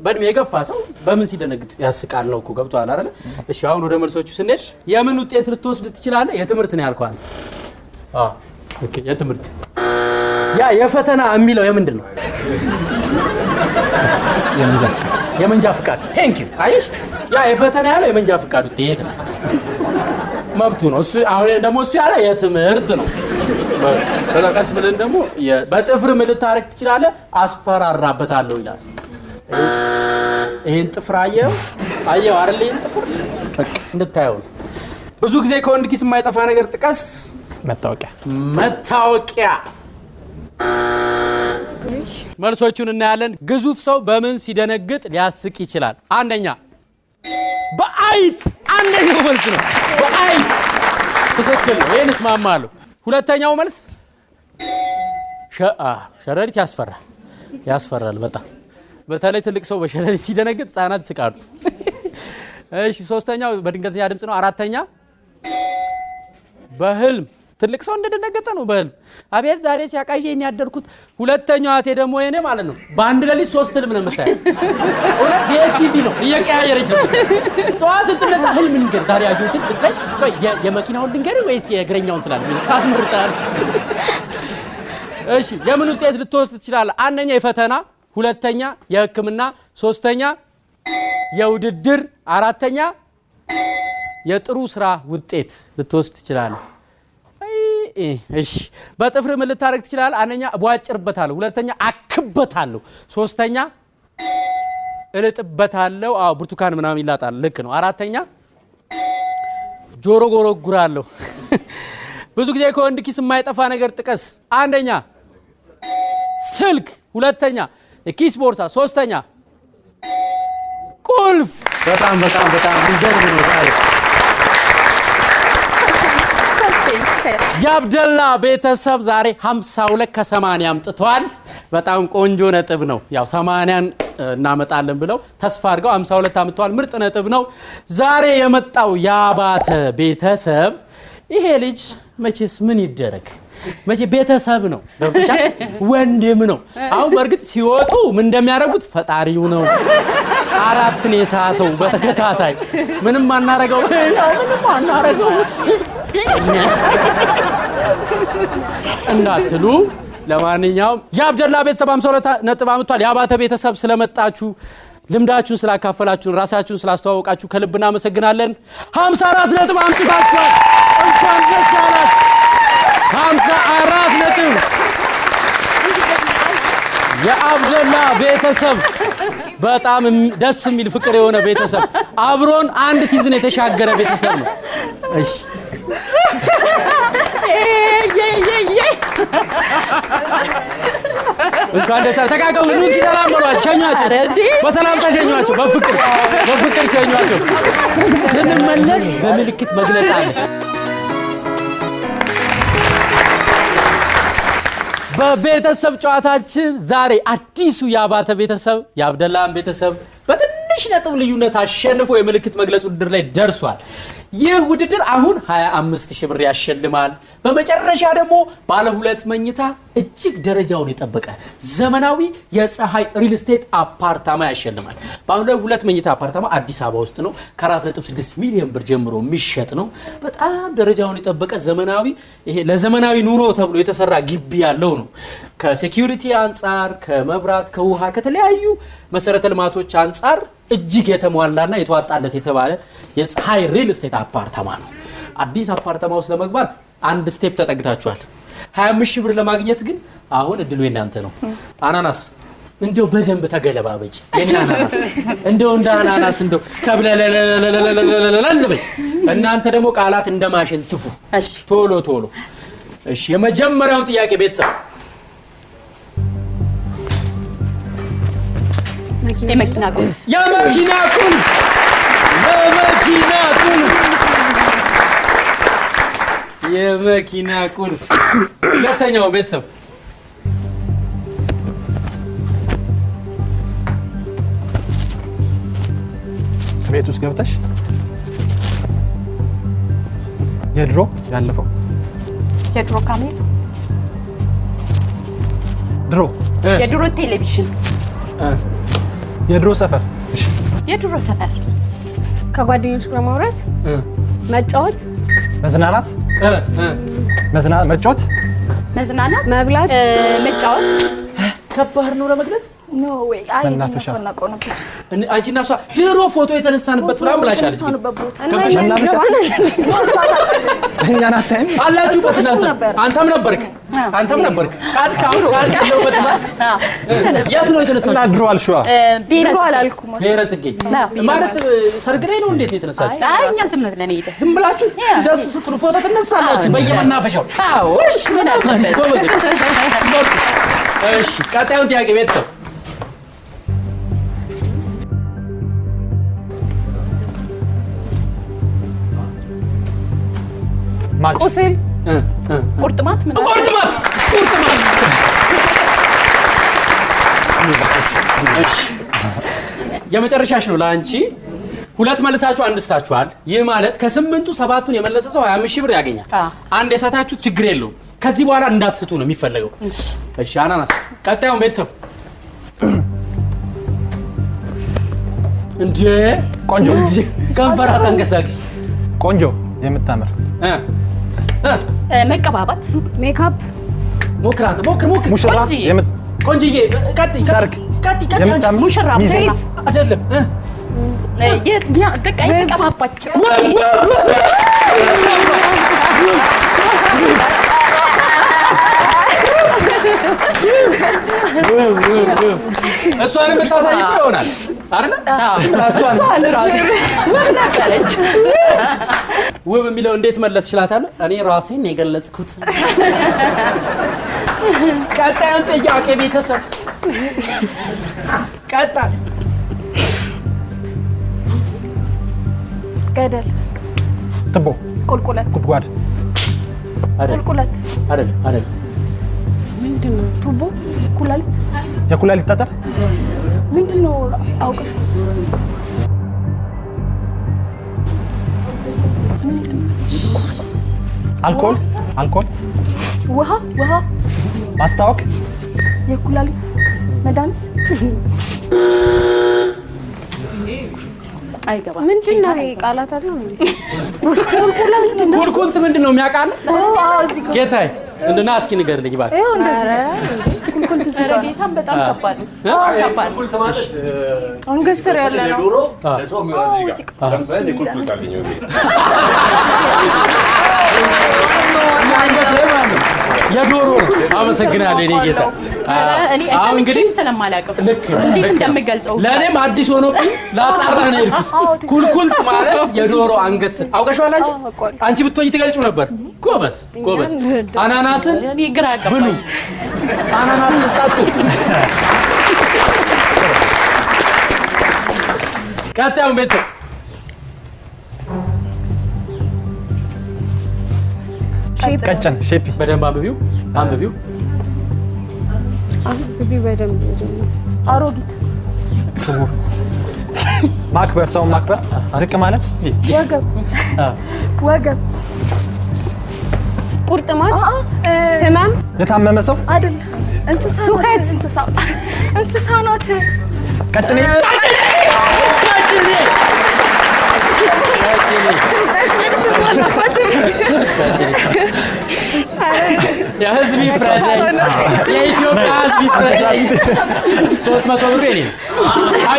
በእድሜ የገፋ ሰው በምን ሲደነግጥ ያስቃል ነው እኮ። ገብቶሃል አይደለ? እሺ አሁን ወደ መልሶቹ ስንሄድ የምን ውጤት ልትወስድ ትችላለህ? የትምህርት ነው ያልኩህ አንተ። ኦኬ የትምህርት ያ የፈተና የሚለው የምንድን ነው? የመንጃ ፍቃድ። ቴንክ ዩ። አይሽ ያ የፈተና ያለው የመንጃ ፍቃድ ውጤት ነው። መብቱ ነው እሱ። አሁን ደግሞ እሱ ያለ የትምህርት ነው። በቃ ብለን ደግሞ በጥፍር ምን ልታረግ ትችላለህ? አስፈራራበታለሁ ይላል። ይሄን ጥፍር አየው አይደል? ይሄን ጥፍር በቃ እንድታየው። ብዙ ጊዜ ከወንድ ኪስ የማይጠፋ ነገር ጥቀስ።
መታወቂያ መልሶቹን እናያለን ግዙፍ ሰው በምን ሲደነግጥ ሊያስቅ ይችላል አንደኛ በአይጥ አንደኛው መልስ ነው በአይጥ ትክክል ነው ይሄን እስማማለሁ ሁለተኛው መልስ ሸረሪት ያስፈራል በጣም በተለይ ትልቅ ሰው በሸረሪት ሲደነግጥ ህፃናት ይስቃሉ እሺ ሶስተኛው በድንገተኛ ድምጽ ነው አራተኛ በህልም ትልቅ ሰው እንደደነገጠ ነው በህልም አቤት ዛሬ ሲያቃየኝ ያደርኩት ሁለተኛው አቴ ደግሞ የኔ ማለት ነው በአንድ ሌሊት 3 ህልም ነው የምታየው ሁለት ebstv ነው እየቀያየረች ነው ጧት ትነሳ ህልም ንገር ዛሬ አየሁት ብታይ የመኪናውን ልንገር ወይስ የእግረኛውን ትላለህ ታስመርጣለች እሺ የምን ውጤት ልትወስድ ትችላለህ አንደኛ የፈተና ሁለተኛ የህክምና ሶስተኛ የውድድር አራተኛ የጥሩ ስራ ውጤት ልትወስድ ትችላለህ እሺ በጥፍር ምን ልታረግ ትችላለህ አንደኛ ቧጭርበታለሁ ሁለተኛ አክበታለሁ ሶስተኛ እልጥበታለሁ ብርቱካን ምናምን ይላጣል ልክ ነው አራተኛ ጆሮ ጎረጉራለሁ ብዙ ጊዜ ከወንድ ኪስ የማይጠፋ ነገር ጥቀስ አንደኛ ስልክ ሁለተኛ ኪስ ቦርሳ ሶስተኛ ቁልፍ በጣም እንደርብ ነው ዛሬ የአብደላ ቤተሰብ ዛሬ 52 ከ80 አምጥቷል በጣም ቆንጆ ነጥብ ነው ያው 80 እናመጣለን ብለው ተስፋ አድርገው 52 አምጥቷል ምርጥ ነጥብ ነው ዛሬ የመጣው ያባተ ቤተሰብ ይሄ ልጅ መቼስ ምን ይደረግ መቼ ቤተሰብ ነው ገብቶሻል ወንድም ነው አሁን በርግጥ ሲወጡ ምን እንደሚያደርጉት ፈጣሪው ነው አራት ነው የሳተው በተከታታይ ምንም አናረጋው እንዳትሉ ለማንኛውም የአብደላ ቤተሰብ 52 ነጥብ አምጥቷል ያባተ ቤተሰብ ስለመጣችሁ ልምዳችሁን ስላካፈላችሁ ራሳችሁን ስላስተዋወቃችሁ ከልብ እናመሰግናለን 54 ነጥብ አምጥታችኋል እንኳን ደስ ያላችሁ 54 ነጥብ የአብደላ ቤተሰብ በጣም ደስ የሚል ፍቅር የሆነ ቤተሰብ አብሮን አንድ ሲዝን የተሻገረ ቤተሰብ ነው እሺ እንኳን ደስ ያላችሁ ተቃቀሙ ንጉስ ሰላም በሏቸው ሸኛቸው በሰላም ተሸኛቸው በፍቅር ሸኛቸው ስንመለስ በምልክት መግለጽ አለ በቤተሰብ ጨዋታችን ዛሬ አዲሱ ያባተ ቤተሰብ ያብደላን ቤተሰብ በትንሽ ነጥብ ልዩነት አሸንፎ የምልክት መግለጽ ውድድር ላይ ደርሷል ይህ ውድድር አሁን 25000 ብር ያሸልማል በመጨረሻ ደግሞ ባለ ሁለት መኝታ እጅግ ደረጃውን የጠበቀ ዘመናዊ የፀሐይ ሪል ስቴት አፓርታማ ያሸልማል ባለ ሁለት መኝታ አፓርታማ አዲስ አበባ ውስጥ ነው ከ4.6 ሚሊዮን ብር ጀምሮ የሚሸጥ ነው በጣም ደረጃውን የጠበቀ ዘመናዊ ይሄ ለዘመናዊ ኑሮ ተብሎ የተሰራ ግቢ ያለው ነው ከሴኩሪቲ አንፃር ከመብራት ከውሃ ከተለያዩ መሰረተ ልማቶች አንፃር እጅግ የተሟላና የተዋጣለት የተባለ የፀሐይ ሪል ስቴት አፓርታማ ነው አዲስ አፓርታማ ውስጥ ለመግባት አንድ ስቴፕ ተጠግታችኋል 25000 ብር ለማግኘት ግን አሁን እድሉ የናንተ ነው አናናስ እንደው በደንብ ተገለባበጭ የኔ አናናስ እንደው እንደ አናናስ እንደው ከብለለለለለለለለለለ እናንተ ደግሞ ቃላት እንደማሽን ትፉ እሺ ቶሎ እሺ የመጀመሪያው ጥያቄ ቤተሰብ
የመኪና ቁልፍ
የመኪና ቁልፍ ሁለተኛው ቤተሰብ
ቤት ውስጥ ገብተሽ የድሮ ያለፈው
ካሜራ
የድሮ
ቴሌቪዥን
የድሮ ሰፈር
ከጓደኞች ጋር ማውራት መጫወት
መዝናናት መጫወት
መብላት
መጫወት
ከባድ ነው ለመግለጽ
ኖ ዌይ አይ
መናፈሻ።
እናቆ ነበር
አንቺና እሷ ድሮ ፎቶ የተነሳንበት ምናምን ብላሻለች
እኛ ናታይም
አላችሁበት እናንተ አንተም ነበርክ ካድካው ካድካውበት የት ነው የተነሳችሁት
እና ድሮ አልሽዋ
ቢሮ አላልኩም
ብሔረ ጽጌ ማለት ሰርግ ላይ ነው እንዴት የተነሳችሁት
አይ እኛ ዝም ብለን ሄደ
ዝም ብላችሁ ደስ ስትሉ ፎቶ ትነሳላችሁ በየመናፈሻው
አዎ እሺ ምን አለበት
እሺ ቀጣዩን ጥያቄ ቤተሰብ
ቁስል
ቁርጥማት ምን
ቁርጥማት የመጨረሻሽ ነው ለአንቺ ሁለት መልሳችሁ አንድ ስታችኋል ይህ ማለት ከ8ቱ 7ቱን የመለሰ ሰው 25 ሺህ ብር ያገኛል አንድ የሳታችሁት ችግር የለውም ከዚህ በኋላ እንዳትስቱ ነው የሚፈልገው እሺ አናናስ ቀጣዩን ቤተሰብ እንዴ
ቆንጆ
ከንፈራ ተንቀሳቅሽ
ቆንጆ የምታምር
መቀባባት
ሜካፕ
ሞክራት ሞክር
ሙሽራ
ቆንጆዬ ቀጥይ
ሰርግ
የምታምር
ሙሽራ
ሚዜት
አይደለም
በቃ የተቀባባቸው
እሷን የምታሳይ ይሆናል አይደል እሷን
ራሱ ወላቀረች
ውብ የሚለው እንዴት መለስ ይችላታል እኔ ራሴን የገለጽኩት ቀጣዩን ጥያቄ ቤተሰብ ቀጣይ
ገደል
ትቦ
ቁልቁለት
ጉድጓድ
ቁልቁለት
አይደል
ምንድነው
ቱቦ ኩላሊት
የኩላሊት ጠጠር
ምንድነው አውቀሽ
አልኮል
ውሃ
ማስታወክ
የኩላሊት መድኃኒት
አይገባ
ምንድነው ቃላት አይደል እንዴ
ኩልኩልት ምንድነው የሚያውቃል ጌታዬ እንደና እስኪ ንገርልኝ ባክ
ጌታም በጣም ከባድ ነው ከባድ
ኩልኩልት ማለት
አንገት ስር ያለ ነው
ዶሮ ለሰው የሚሆን እዚህ ጋር ለምሳሌ ኩልኩልት አለኝ ወዴ
የዶሮ አመሰግናለሁ እኔ ጌታ
አሁን እንግዲህ ስለማላቀም
ልክ
እንደምገልጸው
ለኔም አዲስ ሆኖብኝ ላጣራ ነው የሄድኩት ኩልኩልት ማለት የዶሮ አንገት አውቀሽዋል አንቺ ብትሆኚ ትገልጪው ነበር ጎበዝ አናናስን
እኔ ግራ
ብሉ
ገባኝ
አናናስን ጠጡ ቀጣዩን ቤተሰብ
ቀጭን ሼፒ
በደንብ አንብቢው
በደንብ
አሮጊት
ማክበር ሰውን ማክበር ዝቅ ማለት
ወገብ
ቁርጥማት ህመም
የታመመ ሰው
አይደል
ትውከት
እንስሳ ናት
ቀጭኔ
የህዝብ ይፍረዘኝ የኢትዮጵያ ህዝብ ይፍረዘኝ 300 ብር የኔ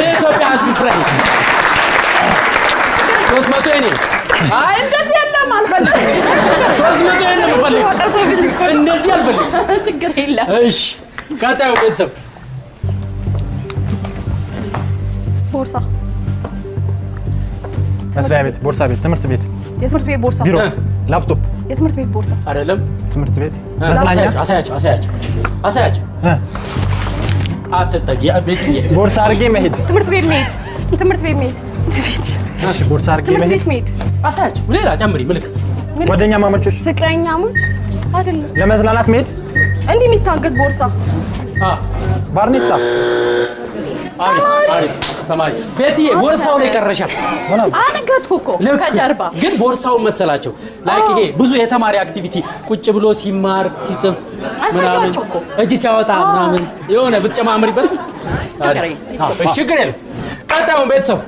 የኢትዮጵያ ህዝብ ይፍረዘኝ 300 የኔ አይ እንደዚህ የለም አልፈልግም 300 የለም አልፈልግም እንደዚህ አልፈልግም
ችግር የለም
እሺ ቀጣዩ ቤተሰብ
ቦርሳ
መስሪያ ቤት ቦርሳ ቤት ትምህርት ቤት
የትምህርት ቤት ቦርሳ
ቢሮ ላፕቶፕ
የትምህርት ቤት ቦርሳ
አይደለም
ትምህርት ቤት መዝናኛ
አሳያቸው አትጠጊ ቤትዬ
ቦርሳ አድርጌ መሄድ
ትምህርት ቤት መሄድ
እሺ ቦርሳ አድርጌ
ትምህርት ቤት
መሄድ
መሄድ
አሳያቸው ሌላ ጨምሪ ምልክት
ጓደኛ ማማቾች
ፍቅረኛሞች
አይደለም
ለመዝናናት መሄድ
እንዲህ የሚታገዝ ቦርሳ
ባርኔጣ
አሪፍ ተማሪ ቤትዬ ቦርሳው ላይ ቀረሻል
አንገቱ እኮ ከጀርባ
ግን ቦርሳውን መሰላቸው ላይክ ይሄ ብዙ የተማሪ አክቲቪቲ ቁጭ ብሎ ሲማር ሲጽፍ ምናምን እጅ ሲያወጣ ምናምን የሆነ ብትጨማምሪበት ችግር የለም ቀጣዩን ቤተሰብ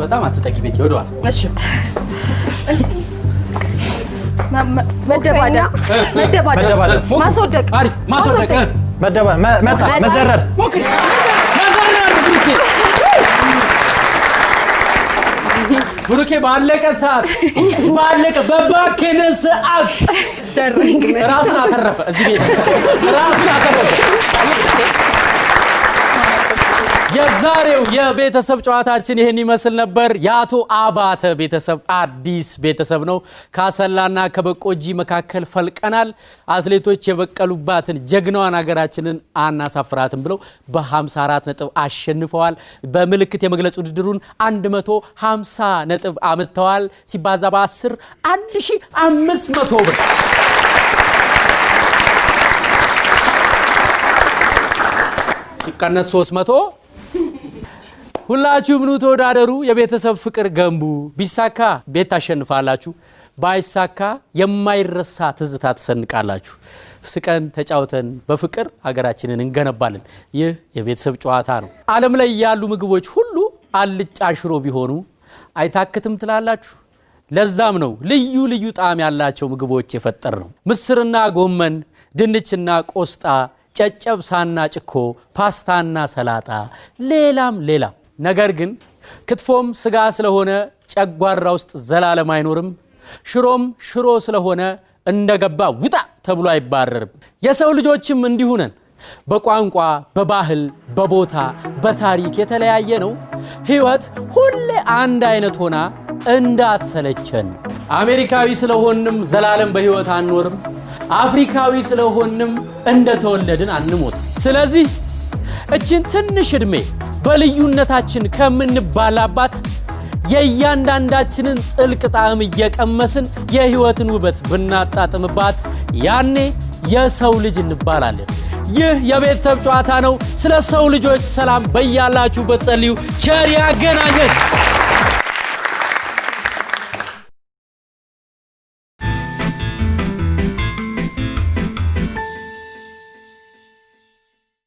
በጣም አትጠቂ ቤት ይወደዋል
እሺ
መደባደብ ማስወደቅ
አሪፍ ማስወደቅ
መታ መዘረር
ሞክሪ መዘረር ብሩኬ ባለቀ ሰዓት ባለቀ በባከነ ሰዓት ራስን አተረፈ እዚህ ቤት ራስን አተረፈ የዛሬው የቤተሰብ ጨዋታችን ይሄን ይመስል ነበር ያቶ አባተ ቤተሰብ አዲስ ቤተሰብ ነው ካሰላና ከበቆጂ መካከል ፈልቀናል አትሌቶች የበቀሉባትን ጀግናዋን ሀገራችንን አናሳፍራትም ብለው በ54 ነጥብ አሸንፈዋል በምልክት የመግለጽ ውድድሩን 150 ነጥብ አመጣዋል ሲባዛ በ10 1500 ብር ሲቀነስ 300 ሁላችሁም ኑ ተወዳደሩ የቤተሰብ ፍቅር ገንቡ ቢሳካ ቤት ታሸንፋላችሁ ባይሳካ የማይረሳ ትዝታ ተሰንቃላችሁ ስቀን ተጫውተን በፍቅር ሀገራችንን እንገነባለን ይህ የቤተሰብ ጨዋታ ነው ዓለም ላይ ያሉ ምግቦች ሁሉ አልጫ ሽሮ ቢሆኑ አይታክትም ትላላችሁ ለዛም ነው ልዩ ልዩ ጣዕም ያላቸው ምግቦች የፈጠር ነው ምስርና ጎመን ድንችና ቆስጣ ጨጨብሳና ጭኮ ፓስታና ሰላጣ ሌላም ነገር ግን ክትፎም ስጋ ስለሆነ ጨጓራ ውስጥ ዘላለም አይኖርም ሽሮም ሽሮ ስለሆነ እንደገባ ውጣ ተብሎ አይባረርም የሰው ልጆችም እንዲሁ ነን በቋንቋ በባህል በቦታ በታሪክ የተለያየ ነው ህይወት ሁሌ አንድ አይነት ሆና እንዳትሰለቸን አሜሪካዊ ስለሆንም ዘላለም በህይወት አንኖርም አፍሪካዊ ስለሆንም እንደተወለድን አንሞት ስለዚህ እቺን ትንሽ እድሜ በልዩነታችን ከምንባላባት የእያንዳንዳችንን ጥልቅ ጣዕም እየቀመስን የህይወትን ውበት ብናጣጥምባት ያኔ የሰው ልጅ እንባላለን ይህ የቤተሰብ ጨዋታ ነው ስለ ሰው ልጆች ሰላም በያላችሁበት ጸልዩ ቸር ያገናኘን